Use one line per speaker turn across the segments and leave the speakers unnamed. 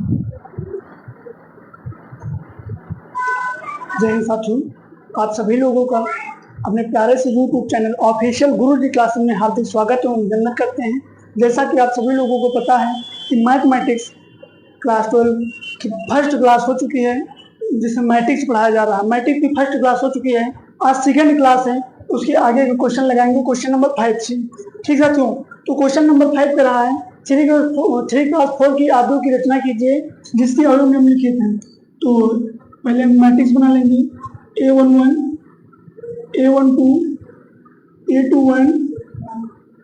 जय हिंद साथियों, आप सभी लोगों का अपने प्यारे से यूट्यूब चैनल ऑफिशियल गुरुजी क्लासेस में हार्दिक स्वागत एवं अभिनंदन करते हैं। जैसा कि आप सभी लोगों को पता है कि मैथमेटिक्स क्लास 12 की फर्स्ट क्लास हो चुकी है, जिसमें मैट्रिक्स पढ़ाया जा रहा है। मैट्रिक्स की फर्स्ट क्लास हो चुकी है, आज सेकेंड क्लास है। उसके आगे के क्वेश्चन लगाएंगे क्वेश्चन नंबर 5 से। ठीक साथियों, तो क्वेश्चन नंबर 5 पे रहा है 3 × 4 की आव्यूह की रचना कीजिए जिसकी अवयव निम्नलिखित है। तो पहले हम मैट्रिक्स बना लेंगे। A11, A12, A21,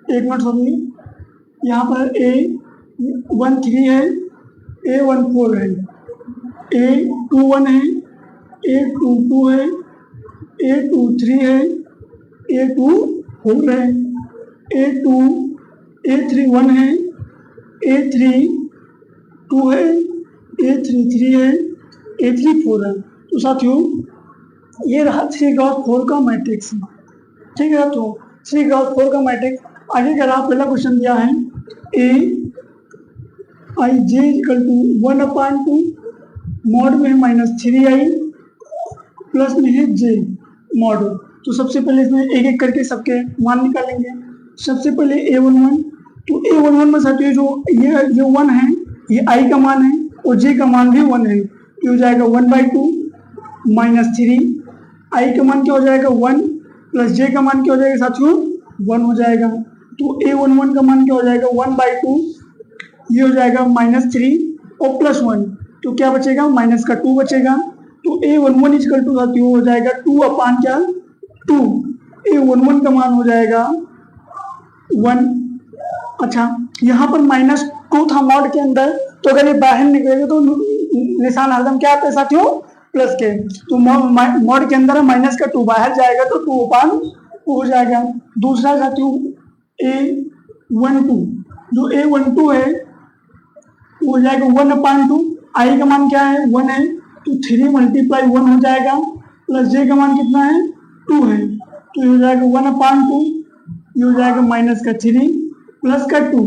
एक मिनट सॉरी, यहाँ पर A13 है, A14 है, A21 है, A22 है, A23 है, A24 है, A31 है, A32 है, A33 है, A34 है। तो साथियों ये रहा 3×4 का मैट्रिक्स। ठीक है, तो 3×4 का मैट्रिक्स। आगे का रहा पहला क्वेश्चन दिया है Aij = 1/2 मॉड में -3i प्लस में है j मॉड। तो सबसे पहले इसमें एक एक करके सबके मान निकालेंगे। सबसे पहले A11, तो A11 में साथियों जो 1 है ये i का मान है और j का मान भी 1 है। ये हो जाएगा 1/2 -3, i का मान क्या हो जाएगा 1 प्लस j का मान क्या हो जाएगा साथियों 1 हो जाएगा। तो A11 का मान क्या हो जाएगा 1/2, ये हो जाएगा -3 और +1, तो क्या बचेगा -2 बचेगा। तो A11 = साथियों हो जाएगा 2/2। A11 का मान हो जाएगा 1। अच्छा, यहाँ पर -2 था मॉड के अंदर, तो अगर ये बाहर निकलेगा तो निशान हरदम क्या आता है साथियों प्लस के। तो मॉड के अंदर -2 बाहर जाएगा तो 2/2 हो जाएगा। दूसरा साथियों A12, जो A12 है वो हो जाएगा 1/2। i का मान क्या है 1 है, तो 3 × 1 हो जाएगा प्लस j का मान कितना है 2 है, तो ये हो जाएगा 1/2। ये हो जाएगा -3 प्लस 2,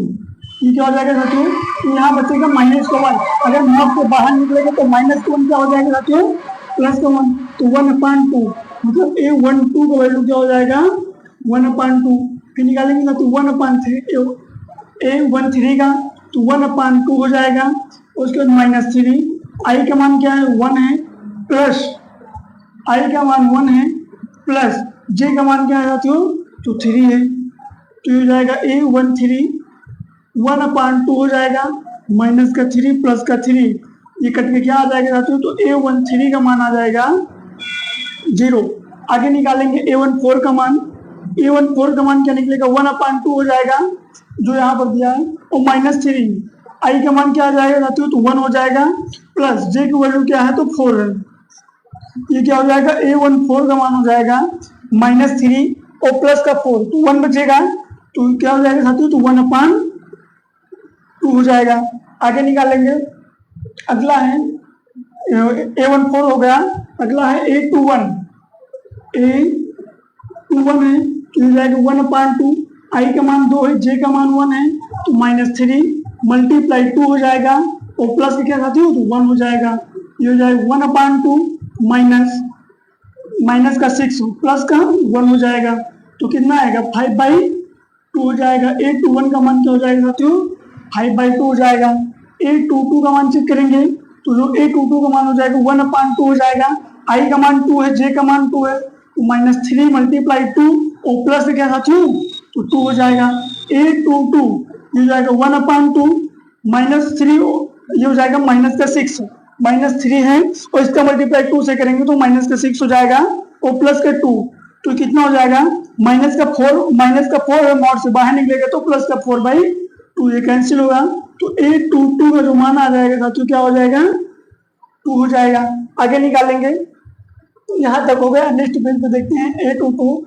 ये क्या हो जाएगा साथियों, तो यहाँ बचेगा -1। अगर मॉड से बाहर निकलेगा तो -1 क्या हो जाएगा साथियों +1, तो 1/2 मतलब A12 का वैल्यू क्या हो जाएगा 1/2। फिर निकालेंगे ना तो 1/3 A13 का, तो 1/2 हो जाएगा। उसके बाद -3, i का मान क्या है 1 है, प्लस i का मान 1 है प्लस j का मान क्या है साथियों तो 3 है। तो ये हो जाएगा A13 1/2 हो जाएगा -3 प्लस 3, ये कट के क्या आ जाएगा साथियों, तो A13 का मान आ जाएगा 0। आगे निकालेंगे A14 का मान। A14 का मान क्या निकलेगा 1/2 हो जाएगा जो यहाँ पर दिया है, और -3 i का मान क्या आ जाएगा साथियों तो 1 हो जाएगा प्लस j की वैल्यू क्या है तो 4 है। ये क्या हो जाएगा A14 का मान हो जाएगा -3 और प्लस का 4, तो 1 बचेगा, तो क्या हो जाएगा साथियों तो 1/2 हो जाएगा। आगे निकालेंगे, अगला है A14 हो गया, अगला है A21 है, तो हो जाएगा 1/2, i का मान 2 है, j का मान 1 है, तो -3 × 2 हो जाएगा और प्लस क्या साथियों तो 1 हो जाएगा। ये हो जाएगा 1/2 माइनस का 6 प्लस का 1 हो जाएगा, तो कितना आएगा 5/2 हो जाएगा। A21 का मान क्या हो जाएगा साथियों 5/2 हो जाएगा। A22 का मान चेक करेंगे, तो जो A22 का मान हो जाएगा 1/2 हो जाएगा, i का मान 2 है, j का मान 2 है, तो -3 × 2 और प्लस क्या साथियों तो 2 हो जाएगा। A22 ये हो जाएगा 1/2 -3, ये हो जाएगा -6, -3 है और इसका मल्टीप्लाई 2 से करेंगे तो -6 हो जाएगा और प्लस का 2, तो कितना हो जाएगा -4 है, मॉड से बाहर निकलेगा तो प्लस का 4/2, ये कैंसिल होगा। तो A22 का जो मान आ जाएगा साथियों क्या हो जाएगा 2 हो जाएगा। आगे निकालेंगे, यहाँ तक हो गया। नेक्स्ट पेज पे देखते हैं A22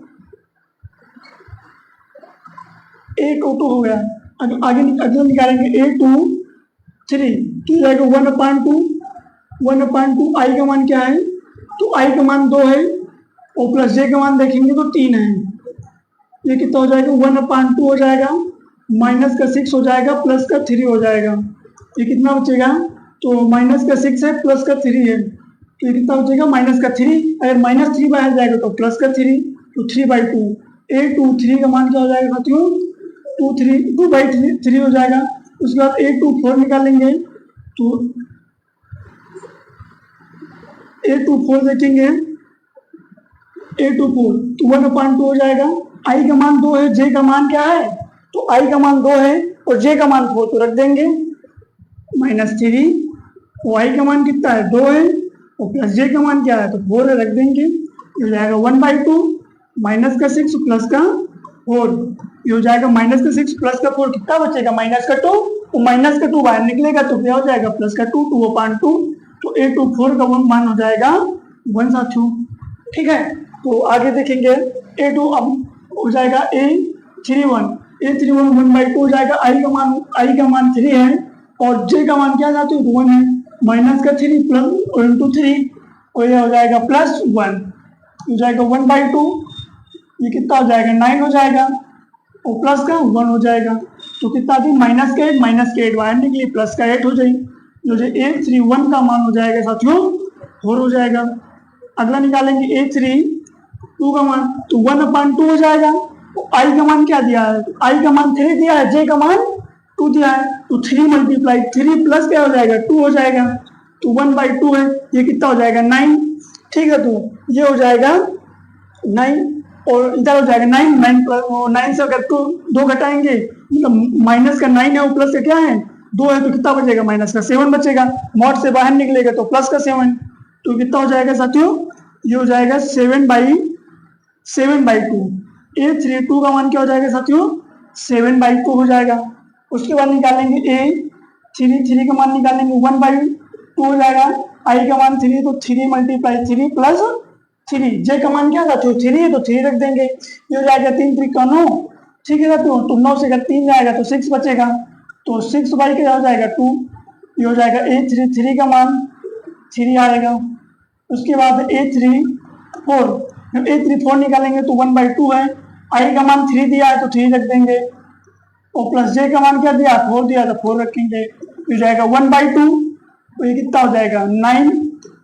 हो गया। आगे निकालेंगे A23, तो जाएगा 1/2 i का मान क्या है तो i का मान 2 है और प्लस j का मान देखेंगे तो 3 है। ये कितना हो जाएगा 1/2 हो जाएगा, -6 हो जाएगा, प्लस का 3 हो जाएगा। ये कितना बचेगा तो माइनस का 6 है, प्लस का 3 है, तो ये कितना हो जाएगा माइनस का 3। अगर माइनस 3 बाहर जाएगा तो प्लस का 3, तो 3/2। 823 का मान क्या हो जाएगा साथियों, 2/3 हो जाएगा। उसके बाद 824 निकालेंगे तो 824 देखेंगे, 824 तो 1/2 हो जाएगा। आई का मान 2 है, जे का मान क्या है, तो आई का मान 2 है और जे का मान 4, तो रख देंगे -3। वाई का मान कितना है, 2 है, और प्लस जे का मान क्या है, तो 4 है, रख देंगे। ये हो जाएगा 1/2 माइनस का 6 प्लस का 4। ये हो जाएगा माइनस का 6 प्लस का 4, कितना बचेगा माइनस का 2, तो माइनस का 2 बाहर निकलेगा तो क्या हो जाएगा प्लस का 2, 2/2। तो 824 का मान हो जाएगा 1 साथियों। ठीक है, तो आगे देखेंगे A2 अब हो जाएगा A31 1/2 हो जाएगा। आई का मान 3 है और जे का मान क्या जाते हो 1 है, माइनस का 3 प्लस इंटू 3, और ये हो जाएगा +1 हो जाएगा 1/2। ये कितना हो जाएगा 9 हो जाएगा और प्लस का 1 हो जाएगा, तो कितना थी माइनस का 8 बाहर निकली, प्लस का 8 हो जाएगी। जो 831 का मान हो जाएगा साथियों 4 हो जाएगा। अगला निकालेंगे 832 का मान, तो 1/2 हो जाएगा। तो आई का मान क्या दिया है, आई का मान 3 दिया है, जे का मान 2 दिया है, तो 3 × 3 प्लस क्या हो जाएगा 2 हो जाएगा, तो 1/2 है, ये कितना हो जाएगा 9। ठीक है, तो ये हो जाएगा 9 और इधर हो जाएगा 9 से अगर 2 घटाएंगे मतलब माइनस का 9 है और प्लस का क्या है 2 है, तो कितना बचेगा माइनस का 7 बचेगा। मॉड से बाहर निकलेगा तो प्लस का 7, तो कितना हो जाएगा साथियों, ये हो जाएगा 7/2। 832 का मान क्या हो जाएगा साथियों 7/2 हो जाएगा। उसके बाद निकालेंगे A33 का मान निकालेंगे 1/2 हो जाएगा। आई का मान 3 तो 3 × 3 प्लस 3, जे का मान क्या था 3 है तो 3 रख देंगे। ये हो जाएगा 3 × 3 = 9। ठीक है, तो 9 से अगर 3 जाएगा तो 6 बचेगा, तो 6 क्या हो जाएगा 2। ये हो जाएगा A33 का मान 3 आएगा। उसके बाद A34 जब A34 निकालेंगे तो 1/2 है। आई का मान 3 दिया है तो 3 रख देंगे, और प्लस जे का मान क्या दिया 4 दिया तो 4 रखेंगे। हो जाएगा 1/2, तो ये कितना हो जाएगा 9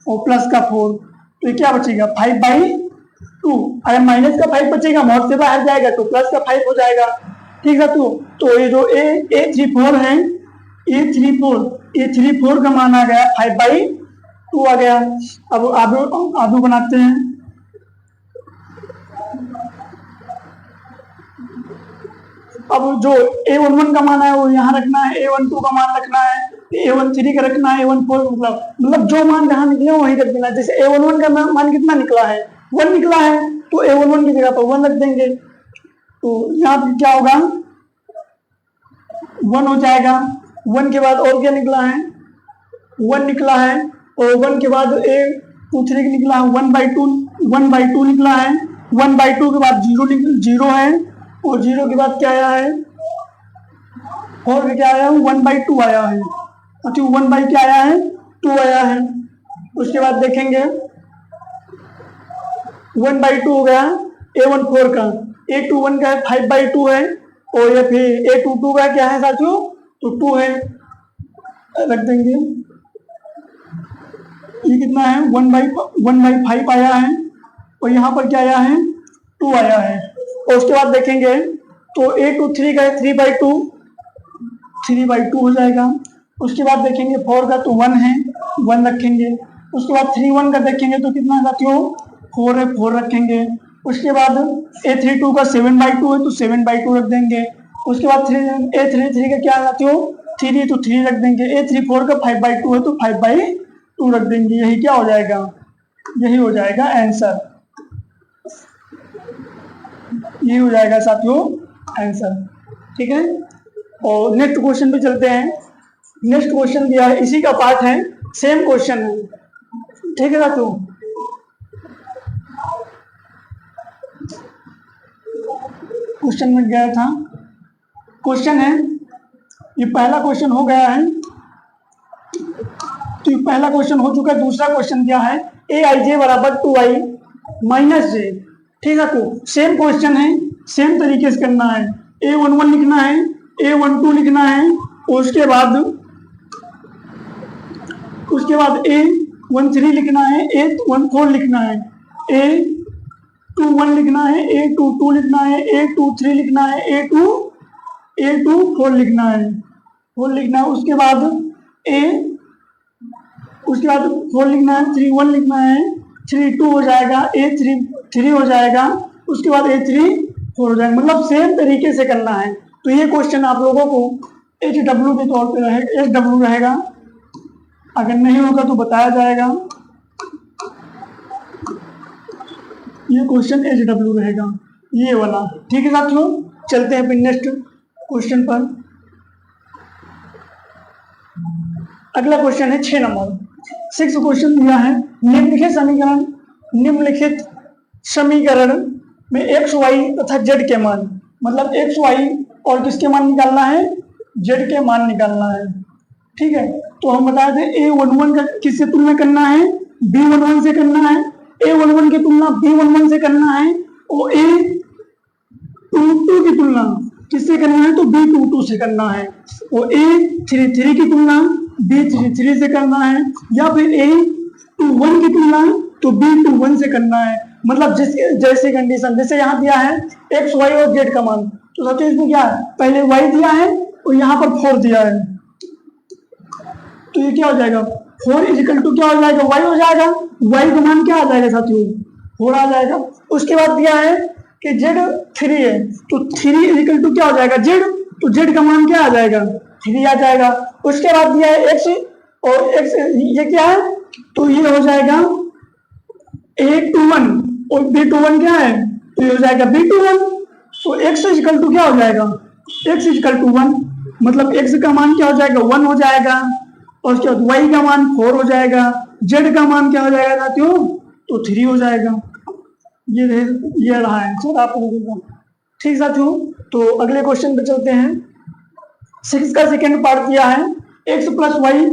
और प्लस का 4, तो ये क्या बचेगा 5/2। अगर माइनस का 5 बचेगा मॉड से बाहर जाएगा तो प्लस का 5 हो जाएगा। ठीक है, तो ये जो A34 है, A34 का मान आ गया 5/2 आ गया। अब आगे बनाते हैं। अब जो A11 का मान है वो यहाँ रखना है, A12 का मान रखना है, A13 का रखना है, A14 मतलब जो मान जहाँ निकले वहीं रख देना। जैसे A11 का मान कितना निकला है 1 निकला है, तो A11 की जगह पर 1 रख देंगे। तो यहाँ पे क्या होगा 1 हो जाएगा। 1 के बाद और क्या निकला है 1 निकला है, और 1 के बाद A23 निकला है 1/2 निकला है। 1/2 के बाद 0 है, और 0 के बाद क्या आया है 4 क्या आया है 1/2 आया है। अच्छा 1 क्या आया है 2 आया है। उसके बाद देखेंगे 1/2 हो गया A14 का, A21 का है 5/2 है, और ये फिर A22 का क्या है साथियों तो 2 है, रख देंगे। ये कितना है 1/5 आया है, और यहाँ पर क्या आया है 2 आया है। और उसके बाद देखेंगे तो A23 का है 3/2 हो जाएगा। उसके बाद देखेंगे 4 का तो 1 है, 1 रखेंगे। उसके बाद 31 का देखेंगे तो कितना साथियों 4 है, 4 रखेंगे। उसके बाद A32 का 7/2 है तो 7/2 रख देंगे। उसके बाद A33 का क्या साथियों 3 तो 3 रख देंगे। A34 का 5/2 है तो 5/2 रख देंगे। यही क्या हो जाएगा, यही हो जाएगा आंसर, ये हो जाएगा साथियों आंसर। ठीक है, और नेक्स्ट क्वेश्चन पे चलते हैं। नेक्स्ट क्वेश्चन दिया है, इसी का पार्ट है, सेम क्वेश्चन है। ठीक है साथियों, क्वेश्चन में गया था, क्वेश्चन है ये पहला क्वेश्चन हो गया है, तो ये पहला क्वेश्चन हो चुका है। दूसरा क्वेश्चन क्या है Aij = 2i - j। ठीक है, तो सेम क्वेश्चन है, सेम तरीके से करना है। A11 लिखना है, A12 लिखना है, और उसके बाद उसके बाद A13 लिखना है, A14 लिखना है, A21 लिखना है, A22 लिखना है, A23 लिखना है, A24 लिखना है, 4 लिखना है। उसके बाद 4 लिखना है, 31 लिखना है, 32 हो जाएगा, A33 हो जाएगा, उसके बाद A34 हो जाएगा। मतलब सेम तरीके से करना है। तो ये क्वेश्चन आप लोगों को HW के तौर पे रहेगा, HW रहेगा। अगर नहीं होगा तो बताया जाएगा। ये क्वेश्चन HW रहेगा, ये वाला। ठीक है साथियों, चलते हैं फिर नेक्स्ट क्वेश्चन पर। अगला क्वेश्चन है 6 नंबर। 6 क्वेश्चन दिया है, निम्नलिखित समीकरण में x, y तथा z के मान, मतलब x, y और किसके मान निकालना है, z के मान निकालना है। ठीक है, तो हम बता दें A11 का किससे तुलना करना है, B11 से करना है। A11 की तुलना B11 से करना है और A22 की तुलना किससे करना है, तो B22 से करना है। और A33 की तुलना B33 से करना है, या फिर A21 की तुलना तो B21 से करना है। मतलब जैसे कंडीशन, जैसे यहाँ दिया है x, y और z का मान, तो साथियों इसमें क्या है, पहले y दिया है और यहाँ पर 4 दिया है, तो ये क्या हो जाएगा, 4 इजिकल टू क्या हो जाएगा, y हो जाएगा। y का मान क्या आ जाएगा साथियों, 4 आ जाएगा। उसके बाद दिया है कि z 3 है, तो 3 इजिकल टू क्या हो जाएगा, z, तो z का मान क्या आ जाएगा, 3 आ जाएगा। उसके बाद दिया है x, और x ये क्या है, तो ये हो जाएगा A21 और B21 क्या है, तो ये हो जाएगा B21। तो x इजिकल टू क्या हो जाएगा, x इजिकल टू 1, मतलब x का मान क्या हो जाएगा, 1 हो जाएगा। और उसके बाद y का मान 4 हो जाएगा, z का मान क्या हो जाएगा साथियों, तो 3 हो जाएगा। ये रहा है आंसर आप लोगों का। ठीक साथियों, तो अगले क्वेश्चन पे चलते हैं। 6 का सेकेंड पार्ट दिया है, x plus y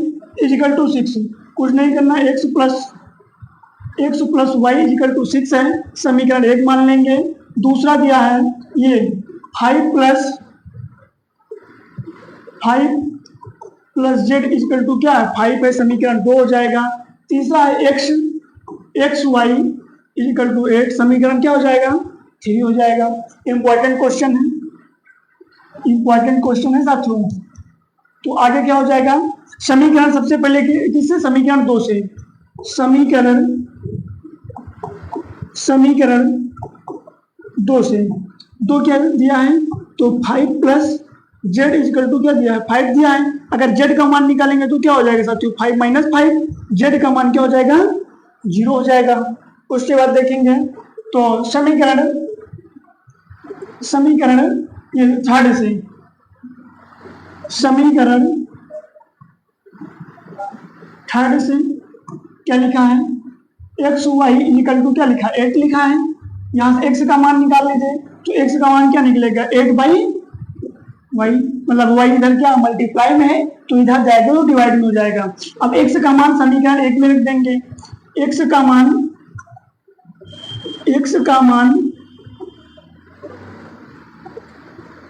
equal to 6। कुछ नहीं करना, x plus y equal to 6 है, समीकरण 1 मान लेंगे। दूसरा दिया है ये 5 प्लस जेड इजिकल टू क्या है, 5 है, समीकरण 2 हो जाएगा। तीसरा है एक्स वाई इजिकल टू 8, समीकरण क्या हो जाएगा, 3 हो जाएगा। इंपॉर्टेंट क्वेश्चन है साथियों। तो आगे क्या हो जाएगा, समीकरण सबसे पहले किससे, समीकरण 2 से। समीकरण 2 से, 2 क्या दिया है, तो 5 प्लस जेड इजिकल टू क्या दिया है, 5 दिया है। अगर जेड का मान निकालेंगे तो क्या हो जाएगा साथियों, 5 माइनस 5, जेड का मान क्या हो जाएगा, 0 हो जाएगा। उसके बाद देखेंगे तो समीकरण ये थर्ड से, समीकरण थर्ड से क्या लिखा है, एक्स वाई इक्वल टू क्या लिखा है, 8 लिखा है। यहाँ से एक्स का मान निकाल लीजिए, तो एक्स का मान क्या निकलेगा, 8 बाई वाई, मतलब वाई इधर क्या मल्टीप्लाई में है, तो इधर जाएगा तो डिवाइड में हो जाएगा। अब एक्स का मान समीकरण 1 में लिख देंगे। एक्स का मान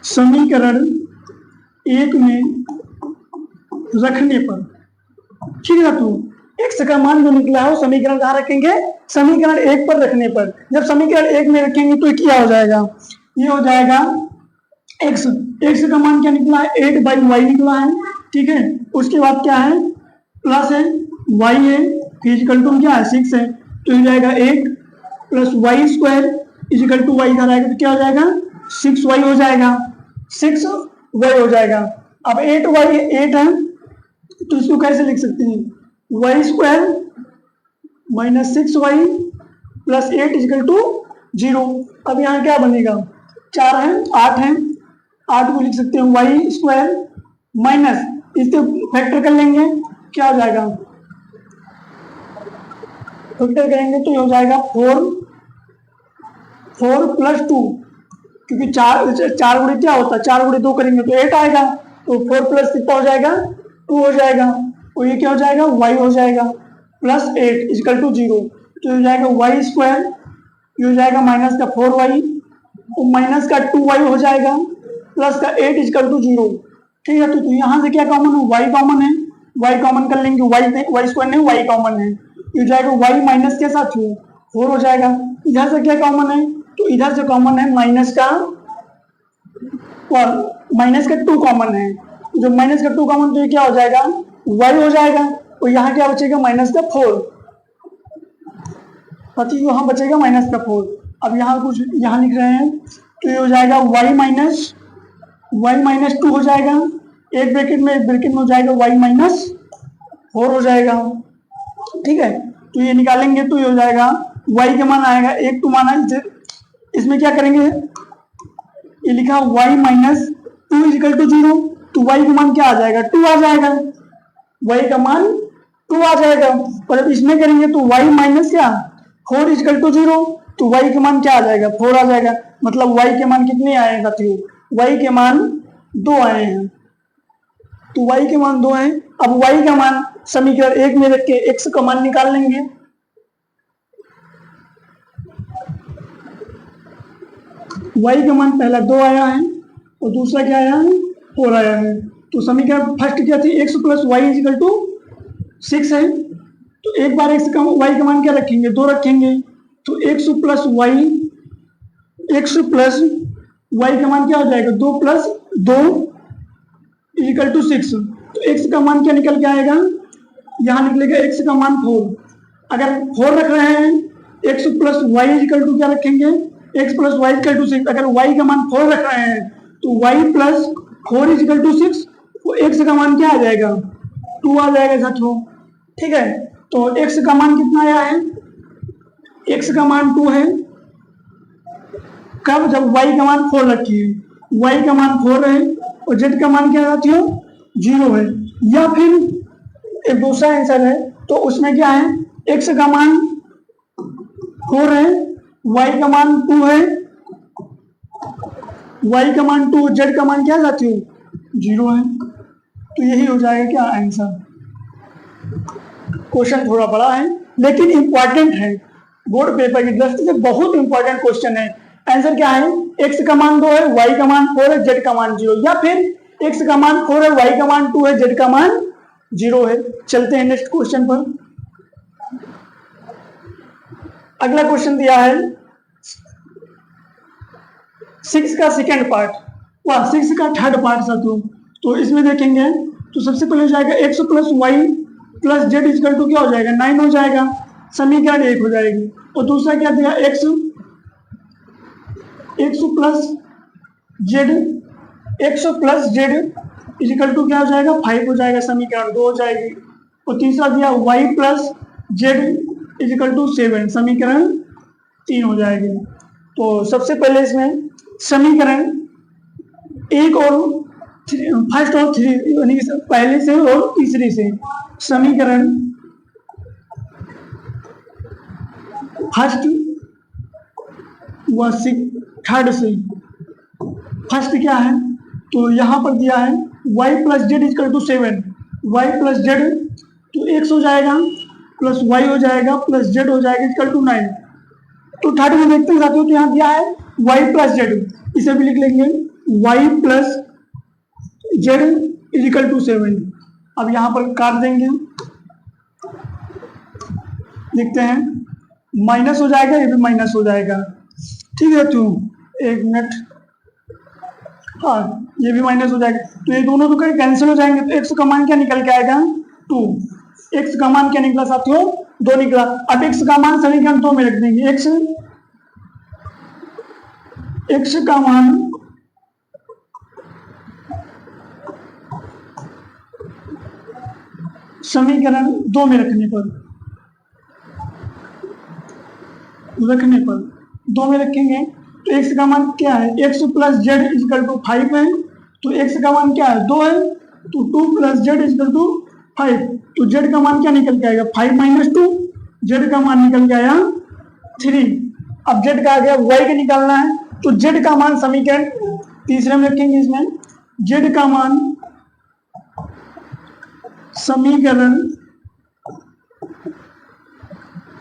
समीकरण 1 में रखने पर, ठीक है, तो एक्स का मान जो निकला है वो समीकरण कहाँ रखेंगे, समीकरण 1 पर रखने पर। जब समीकरण 1 में रखेंगे तो क्या हो जाएगा, ये हो जाएगा एक्स का मान क्या निकला है, 8 बाई वाई निकला है, ठीक है। उसके बाद क्या है, प्लस है, वाई है, फिजिकल टू क्या है, 6 है, तो ये जाएगा 8 plus y square equal to y इधर आएगा तो क्या हो जाएगा, 6 वाई हो जाएगा, 6 वाई हो जाएगा। अब 8 वाई 8 है, तो इसको कैसे लिख सकते हैं, y square minus 6 y plus 8 equal to 0। अब यहाँ क्या बनेगा, 4 है, 8 है, 8 को लिख सकते हैं वाई स्क्वायर माइनस, इससे फैक्टर कर लेंगे, क्या हो जाएगा, फैक्टर करेंगे तो ये हो जाएगा 4 प्लस 2, क्योंकि 4 गुणे क्या होता है, 4 गुणे 2 करेंगे तो 8 आएगा, तो 4 प्लस कितना हो जाएगा, 2 हो जाएगा। और ये क्या हो जाएगा, y हो जाएगा प्लस 8 इजिकल टू 0, तो हो जाएगा वाई स्क्वायर, ये हो जाएगा माइनस का 4y और माइनस का 2y हो जाएगा प्लस का 8 इजिकल टू 0, ठीक है। तो यहाँ से क्या कॉमन है, y कॉमन है, y कॉमन कर लेंगे, y स्क्वायर नहीं y कॉमन है, ये हो जाएगा y माइनस के साथ 4 हो जाएगा। इधर से क्या कॉमन है, तो इधर से कॉमन है माइनस का 2 कॉमन है, जब माइनस का 2 कॉमन तो ये क्या हो जाएगा y हो जाएगा, और यहाँ क्या बचेगा माइनस का 4, पति यहाँ बचेगा माइनस का 4। अब यहाँ कुछ यहाँ लिख रहे हैं तो ये हो जाएगा y माइनस 2 हो जाएगा, एक ब्रैकेट में हो जाएगा y माइनस 4 हो जाएगा, ठीक है। तो ये निकालेंगे तो ये हो जाएगा y का मान आएगा 1 2 माना, इसमें क्या करेंगे, ये लिखा y माइनस 2 इजिकल टू 0, तो y का मान क्या आ जाएगा 2 आ जाएगा, y का मान 2 आ जाएगा। और अब इसमें करेंगे तो y माइनस क्या 4 इजिकल टू 0, तो y का मान क्या आ जाएगा 4 आ जाएगा, मतलब y के मान कितने आए हैं साथियों, y के मान 2 आए हैं, तो y के मान 2 है। अब y का मान समीकरण 1 में रख के x का मान निकाल लेंगे, y का मान पहला 2 आया है और दूसरा क्या आया है 4 आया है, तो समीकरण फर्स्ट क्या थी x plus y equal to 6 है, तो एक बार x का y का मान क्या रखेंगे 2 रखेंगे, तो x प्लस y का मान क्या हो जाएगा 2 प्लस 2 इजिकल टू 6, तो x का मान क्या निकल के आएगा, यहाँ निकलेगा x का मान 4, अगर 4 रख रहे हैं x plus y equal to क्या रखेंगे x plus y equal to 6, अगर y का मान 4 रख रहे हैं तो y प्लस 4 इजिकल टू 6, तो x का मान क्या आ जाएगा 2 आ जाएगा साथियों, ठीक है। तो x का मान कितना आया है, x का मान 2 है, कब जब y का मान 4 रखिए, y का मान 4 है और z का मान क्या साथियों 0 है, या फिर एक दूसरा आंसर है तो उसमें क्या है x का मान 4 है, y का मान 2 है, y का मान 2, z का मान क्या साथियों 0 है, तो यही हो जाएगा क्या आंसर। क्वेश्चन थोड़ा बड़ा है लेकिन इंपॉर्टेंट है, बोर्ड पेपर की दृष्टि से बहुत इंपॉर्टेंट क्वेश्चन है। आंसर क्या है, x का मान 2 है, y का मान 4 है, z का मान 0, या फिर x का मान 4 है, y का मान 2 है, z का मान 0 है। चलते हैं नेक्स्ट क्वेश्चन पर। अगला क्वेश्चन दिया है 6 का सेकेंड पार्ट, 6 का थर्ड पार्ट साथियों, तो इसमें देखेंगे तो सबसे पहले हो जाएगा x plus y plus z equal to क्या हो जाएगा 9 हो जाएगा, समीकरण 1 हो जाएगी, और दूसरा क्या दिया x plus z equal to क्या हो जाएगा 5 हो जाएगा, समीकरण 2 हो जाएगी, और तीसरा दिया y plus z equal to 7, समीकरण 3 हो जाएगी। तो सबसे पहले इसमें समीकरण 1 और फर्स्ट और 3 यानी पहले से और तीसरी से, समीकरण फर्स्ट व थर्ड से, फर्स्ट क्या है तो यहाँ पर दिया है y plus z equal to 7, y plus z तो x हो जाएगा प्लस y हो जाएगा प्लस जेड हो जाएगा इजकल टू 9। तो थर्ड में देखते हैं साथियों, तो यहाँ दिया है y प्लस जेड, इसे भी लिख लेंगे y plus z equal to 7। अब यहाँ पर काट देंगे, देखते हैं माइनस हो जाएगा, ये भी माइनस हो जाएगा, ठीक है। तो एक मिनट, हाँ ये भी माइनस हो जाएगा, तो ये दोनों तो कहीं कैंसिल हो जाएंगे, तो x का मान क्या निकल के आएगा 2, x का मान क्या निकला साथियों 2 निकला। अब x का मान समीकरण 2 में रख देंगे, x का मान समीकरण 2 में रखने पर 2 में रखेंगे तो x का मान क्या है, x plus z equal to 5 है, तो x का मान क्या है 2 है, तो 2 प्लस जेड इजकल टू 5, तो z का मान क्या निकल के आएगा 5 माइनस 2, z का मान निकल के आया 3। अब z का आ गया y का निकालना है, तो z का मान समीकरण तीसरे में रखेंगे, इसमें z का मान समीकरण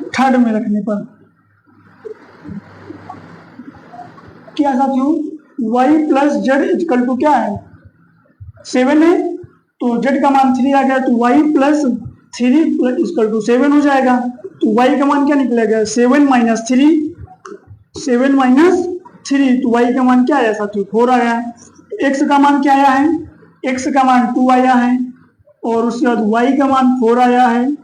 थर्ड में रखने पर क्या साथियों y plus z equal to क्या है 7 है, तो z का मान 3 आ गया, तो y plus 3 plus equal to 7 हो जाएगा। तो y का मान क्या निकलेगा, 7 माइनस 3, 7 माइनस 3, तो y का मान क्या आया साथियों, 4 आया। x का मान क्या आया है, x का मान 2 आया है, और उसके बाद y का मान 4 आया है,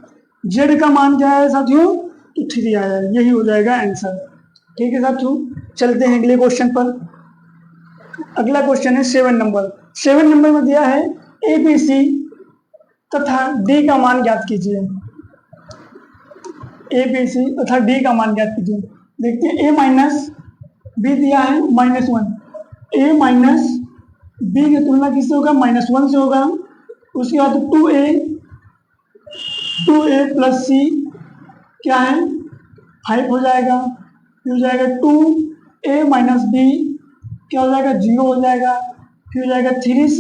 z का मान क्या है साथियों, तो 3 आया है। यही हो जाएगा आंसर। ठीक है साथियों, चलते हैं अगले क्वेश्चन पर। अगला क्वेश्चन है 7 नंबर। 7 नंबर में दिया है ABC तथा D का मान ज्ञात कीजिए। ABC तथा D का मान ज्ञात कीजिए। देखते हैं, A माइनस B दिया है -1, A माइनस B की तुलना किससे होगा, -1 से होगा। उसके बाद 2A प्लस C क्या है, 5 हो जाएगा। फिर हो जाएगा 2A माइनस B क्या हो जाएगा, 0 हो जाएगा। फिर हो जाएगा 3C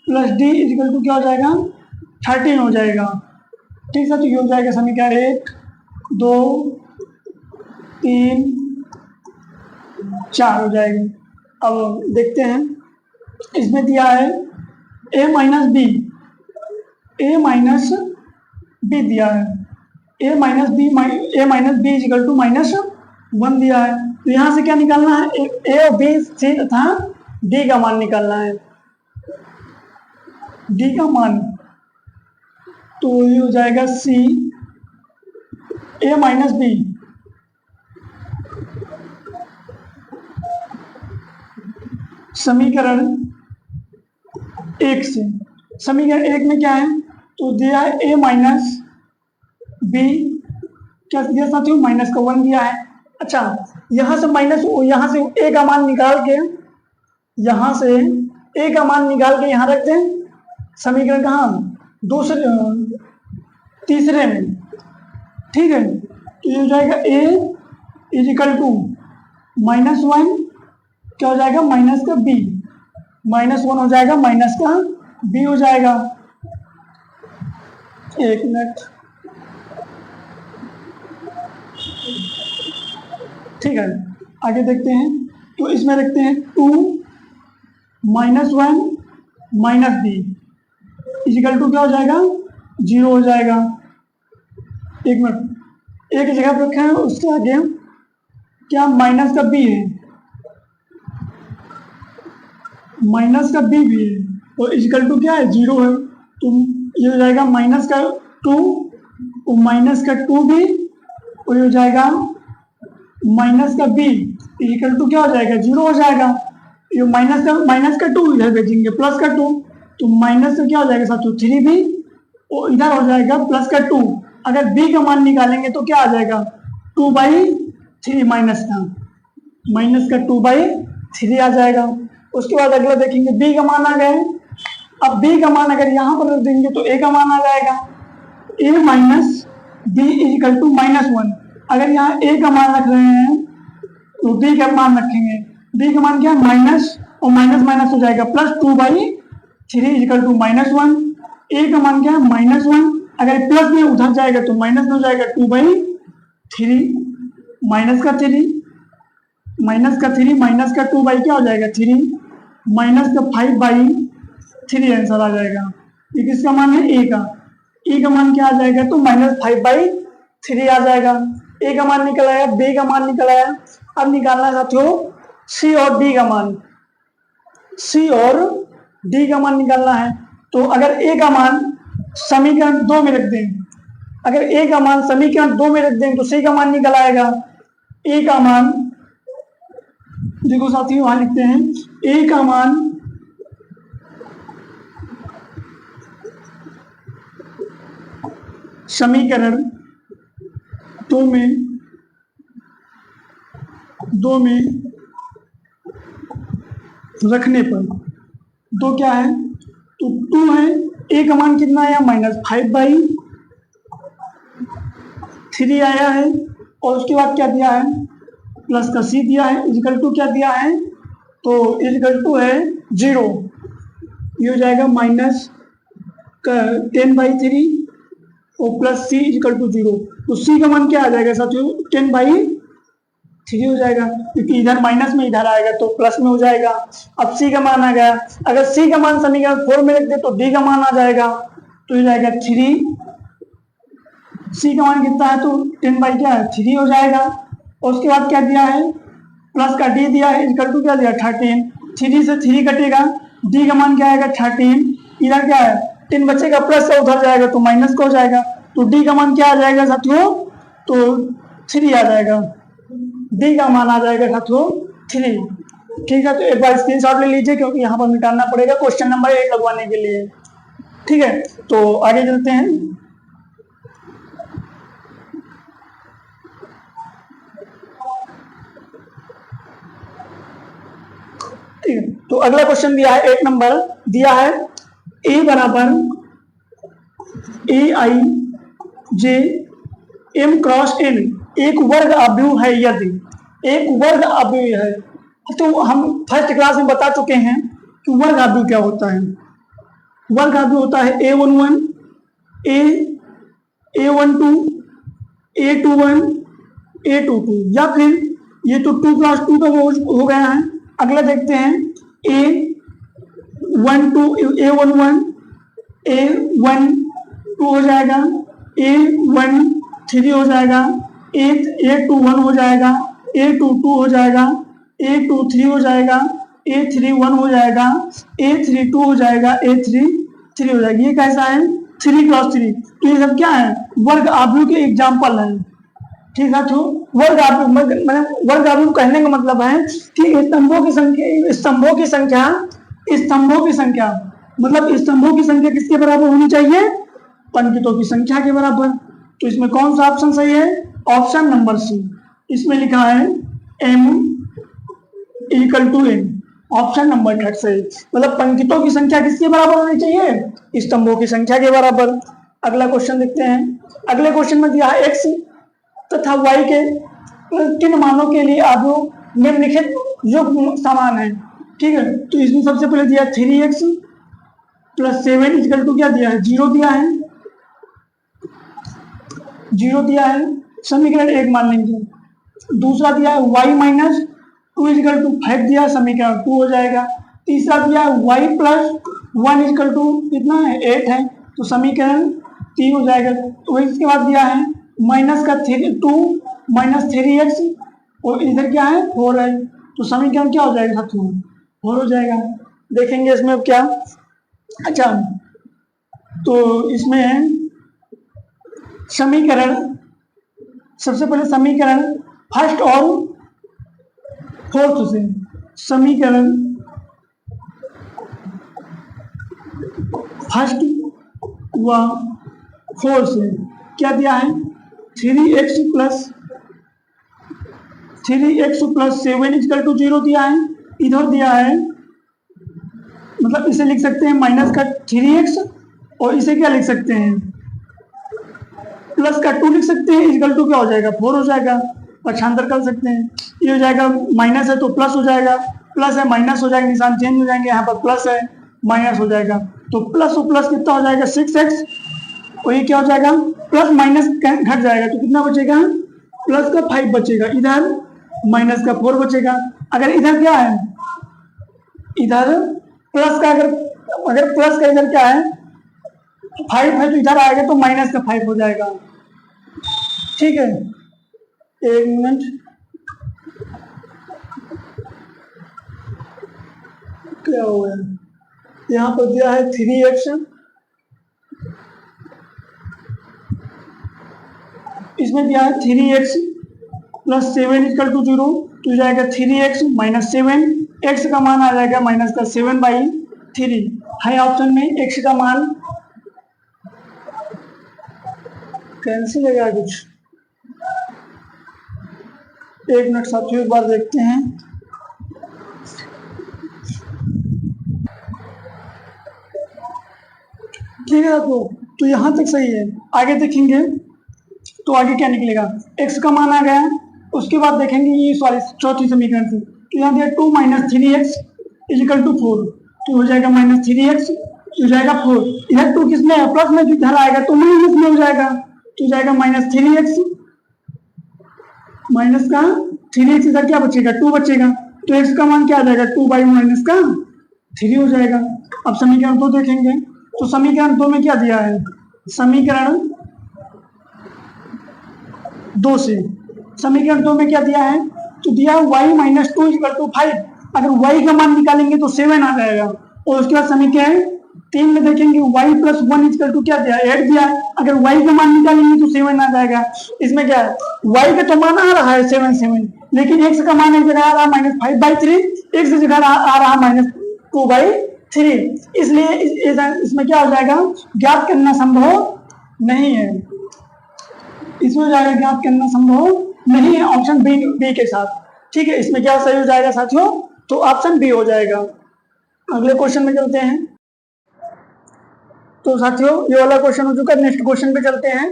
plus D equal to क्या हो जाएगा, 13 हो जाएगा। ठीक है, तो ये हो जाएगा समीकरण 1, 2, 3, 4 हो जाएगी। अब देखते हैं, इसमें दिया है A minus B, A minus B दिया है, A minus B equal to -1 दिया है। तो यहाँ से क्या निकालना है, A और B, C तथा D का मान निकालना है। D का मान तो ये हो जाएगा C, A माइनस B समीकरण 1 से। समीकरण 1 में क्या है, तो दिया है A माइनस B, क्या दिया साथियों, -1 दिया है। अच्छा, यहाँ से A का मान निकाल के, यहाँ से A का मान निकाल के यहाँ रख दें। समीकरण कहाँ, तीसरे में। ठीक है, तो ये हो जाएगा A इज इक्वल टू -1 क्या हो जाएगा, माइनस का B, -1 हो जाएगा, माइनस का B हो जाएगा। एक मिनट, ठीक है, आगे देखते हैं। तो इसमें रखते हैं 2 -1 माइनस B इक्वल टू क्या हो जाएगा, 0 हो जाएगा। एक मिनट, एक जगह पर रखा है, उसके आगे क्या माइनस का B है, माइनस का B भी है, तो इक्वल टू क्या है, 0 है। तो ये हो जाएगा माइनस का 2 और माइनस का 2 भी, और ये हो जाएगा माइनस का B इक्वल टू क्या हो जाएगा, 0 हो जाएगा। ये माइनस का 2 इधर भेजेंगे, प्लस का 2, तो माइनस से क्या हो जाएगा साथियों, 3 भी, और इधर हो जाएगा प्लस का 2। अगर B का मान निकालेंगे तो क्या आ जाएगा, 2/3 माइनस का 2/3 आ जाएगा। उसके बाद अगला देखेंगे, B का मान आ गया है। अब B का मान अगर यहाँ पर रख देंगे तो A का मान आ जाएगा, A minus B equal to -1। अगर यहाँ A का मान रख रहे हैं तो B का मान रखेंगे। B का मान क्या है, माइनस, और माइनस हो जाएगा प्लस 2/3 इक्वल टू -1। A का मान क्या है, -1, अगर प्लस में उधर जाएगा तो माइनस में हो जाएगा 2/3, माइनस का 3 माइनस का 2 बाई क्या हो जाएगा, 3, माइनस का 5/3 आंसर आ जाएगा। ये किसका मान है, A का। E का मान क्या आ जाएगा, तो -5/3 आ जाएगा। A का मान निकल आया, B का मान निकल आया। अब निकालना है साथियों C और D का मान, C और D का मान निकालना है। तो अगर A का मान समीकरण 2 में रख दें, अगर A का मान समीकरण 2 में रख दें तो C का मान निकल आएगा। A का मान देखो साथियों, वहां लिखते हैं A का मान समीकरण 2 में रखने पर 2 क्या है, तो 2 है। A का मान कितना आया, -5/3 आया है, और उसके बाद क्या दिया है, प्लस का C दिया है, इक्वल टू क्या दिया है, तो इक्वल टू है 0। ये हो जाएगा माइनस का 10/3 और प्लस C इक्वल टू 0। तो C का मान क्या आ जाएगा साथियों, 10/3 3 हो जाएगा, क्योंकि इधर माइनस में इधर आएगा तो प्लस में हो जाएगा। अब सी का मान आ गया, अगर सी का मान समीकरण 4 में लिख दे तो डी का मान आ जाएगा, तो ये जाएगा 3। सी का मान कितना है, तो 10 बाई क्या है 3 हो जाएगा। और उसके बाद क्या दिया है, प्लस का डी दिया है, इक्वल टू क्या दिया 13। 3 से 3 कटेगा, डी का मान क्या आएगा 13, इधर क्या है 10 बचेगा, प्लस से उधर जाएगा तो माइनस का हो जाएगा, तो डी का मान क्या आ जाएगा साथियों, तो 3 आ जाएगा, डी का मान आ जाएगा साथियों 3। ठीक है, तो एक बार स्क्रीनशॉट ले लीजिए क्योंकि यहाँ पर मिटाना पड़ेगा क्वेश्चन नंबर 8 लगवाने के लिए। ठीक है, तो आगे चलते हैं। ठीक है, तो अगला क्वेश्चन दिया है 8 नंबर दिया है, ए बराबर AI जे M क्रॉस N एक वर्ग अवयव है, यदि एक वर्ग अवयव है, तो हम फर्स्ट क्लास में बता चुके हैं कि वर्ग अवयव क्या होता है। वर्ग अवयव होता है A11 A12 A21 A22, या फिर ये तो 2 + 2 का हो गया है। अगला देखते हैं A12 A11 A12 हो जाएगा, A13 हो जाएगा, A21 हो जाएगा, A22 हो जाएगा, A23 हो जाएगा, A31 हो जाएगा, A32 हो जाएगा, A33 हो जाएगा। ये कैसा है 3 × 3, तो ये सब क्या है वर्ग अवयव के एग्जाम्पल है। ठीक है, तो वर्ग अवयव वर्ग अवयव कहने का मतलब है कि स्तंभों की संख्या मतलब स्तंभों की संख्या किसके बराबर होनी चाहिए, पंक्तियों की संख्या के बराबर। तो इसमें कौन सा ऑप्शन सही है, ऑप्शन नंबर सी। इसमें लिखा है M = N, ऑप्शन नंबर 3 सही, मतलब पंक्तियों की संख्या किसके बराबर होनी चाहिए, स्तंभों की संख्या के बराबर। अगला क्वेश्चन देखते हैं। अगले क्वेश्चन में दिया है x तथा y के किन मानों के लिए अवयव निम्नलिखित युग्म समान है। ठीक है, तो इसमें सबसे पहले दिया 3x + 7 = क्या दिया है 0 दिया है, 0 दिया है, समीकरण 1 मान लेंगे। दूसरा दिया है y - 2 = 5 दिया, समीकरण 2 हो जाएगा। तीसरा दिया है y + 1 = कितना है 8 है, तो समीकरण 3 हो जाएगा। तो इसके बाद दिया है -2 - 3x और इधर क्या है 4 है, तो समीकरण क्या हो जाएगा साथियों 4 हो जाएगा। देखेंगे इसमें क्या, अच्छा तो इसमें समीकरण सबसे पहले समीकरण फर्स्ट और फोर्थ से, समीकरण फर्स्ट व फोर्थ से क्या दिया है 3x + 7 = 0 दिया है। इधर दिया है मतलब इसे लिख सकते हैं -3x और इसे क्या लिख सकते हैं +2 लिख सकते हैं, = क्या हो जाएगा 4 हो जाएगा, पक्षांतर कर सकते हैं। ये हो जाएगा माइनस है तो प्लस हो जाएगा, प्लस है माइनस हो जाएगा, निशान चेंज हो जाएंगे, यहाँ पर प्लस है माइनस हो जाएगा, तो प्लस और प्लस कितना हो जाएगा 6x और ये क्या हो जाएगा प्लस माइनस घट जाएगा, तो कितना बचेगा प्लस का 5 बचेगा, इधर माइनस का 4 बचेगा। अगर इधर क्या है इधर प्लस का अगर प्लस का इधर क्या है 5 है तो इधर आएगा तो माइनस का 5 हो जाएगा। ठीक है, 1 मिनट, क्या हो गया, यहाँ पर दिया है 3x, इसमें दिया है 3x + 7 = 0, तो जाएगा 3x - 7, x का मान आ जाएगा -7/3 है ऑप्शन में। x का मान कैंसिल है कुछ, 1 मिनट साथियों एक बार देखते हैं। ठीक है, तो यहाँ तक सही है। आगे देखेंगे तो आगे क्या निकलेगा, x का मान आ गया, उसके बाद देखेंगे ये सॉरी चौथी समीकरण से, तो यहाँ दिया 2 - 3x = 4, तो हो जाएगा -3x हो जाएगा 4, इधर 2 किसमें है प्लस में, इधर आएगा तो माइनस में हो जाएगा, तो जाएगा -3x 3x इधर क्या बचेगा, 2 बचेगा, तो x का मान क्या आ जाएगा, 2/1 माइनस का 3 हो जाएगा। अब समीकरण 2 देखेंगे, तो समीकरण 2 में क्या दिया है, समीकरण 2 से, समीकरण 2 में क्या दिया है, तो दिया y माइनस 2 इक्वल टू 5। अगर y का मान निकालेंगे तो 7 आ जाएगा, और उसके बाद समीकरण 3 में देखेंगे y प्लस 1 इक्वल टू क्या दिया है, 8 दिया है। अगर y का मान निकालेंगे तो 7 आ जाएगा। इसमें क्या है, y का तो मान आ रहा है 7, लेकिन x का मान एक जगह आ रहा है -5/3, x की जगह आ रहा है -2/3, इसलिए इसमें क्या हो जाएगा, ज्ञात करना संभव नहीं है, इसमें जाएगा ज्ञात करना संभव नहीं है, ऑप्शन बी के साथ। ठीक है, इसमें क्या सही हो जाएगा साथियों, तो ऑप्शन बी हो जाएगा। अगले क्वेश्चन में चलते हैं। तो साथियों ये वाला क्वेश्चन हो चुका है, नेक्स्ट क्वेश्चन पे चलते हैं।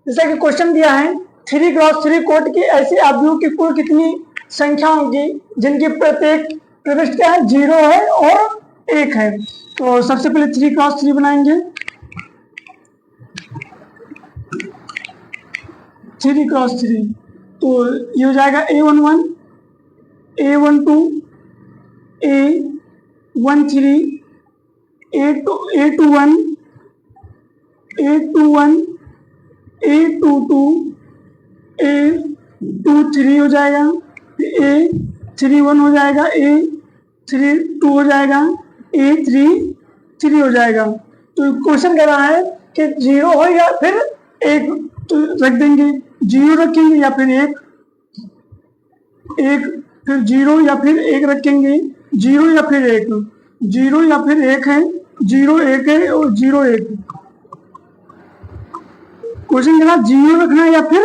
जैसा कि क्वेश्चन दिया है 3x3 कोट के ऐसे अवयवों की कुल कितनी संख्या होगी जिनकी प्रत्येक प्रविष्ट क्या है, 0 है और 1 है। तो सबसे पहले 3x3 बनाएंगे, 3x3, तो ये हो जाएगा A11, A12, A13, A21, A21, A22, A23 हो जाएगा, A31 हो जाएगा, A32 हो जाएगा, A33 हो जाएगा। तो क्वेश्चन कह रहा है कि 0 हो या फिर 1, तो रख देंगे 0 रखेंगे या फिर 1, फिर 0 या फिर 1 रखेंगे, 0 या फिर 1, 0 या फिर 1 है, 0 1 है और 0 1। क्वेश्चन कह रहा है 0 रखना है या फिर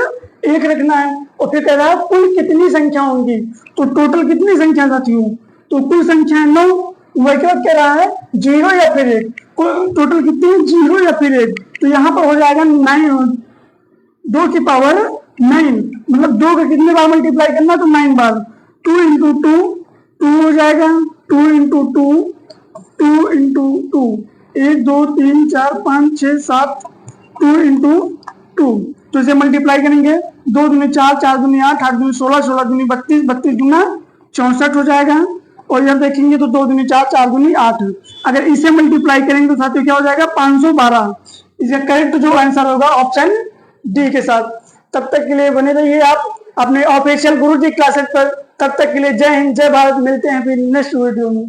1 रखना है, और फिर कह रहा है कुल कितनी संख्या होंगी। तो टोटल कितनी संख्या साथियों, तो कुल संख्या है 9, वही कह रहा है 0 या फिर 1, टोटल कितनी है, 0 या फिर 1। तो यहाँ पर हो जाएगा 9, 2 की पावर 9, मतलब 2 का कितने बार मल्टीप्लाई करना, तो 9 बार। 2 इंटू 2 2 हो जाएगा, 2 इंटू 2 2 इंटू 2, 1 2 3 4 5 6 7, 2 इंटू 2, तो इसे मल्टीप्लाई करेंगे, 2 दूनी 4, 4 दूनी 8, 8 दूनी 16, 16 दूनी 32, 32 दूना 64 हो जाएगा। और यहाँ देखेंगे तो 2 दूनी 4, 4 दूनी 8, अगर इसे मल्टीप्लाई करेंगे तो साथियों क्या हो जाएगा, 512। इसका करेक्ट जो आंसर होगा ऑप्शन डी के साथ। तब तक के लिए बने रहिए आप अपने ऑफिशियल गुरुजी क्लासेस पर। तब तक के लिए जय हिंद, जय भारत। मिलते हैं फिर नेक्स्ट वीडियो में।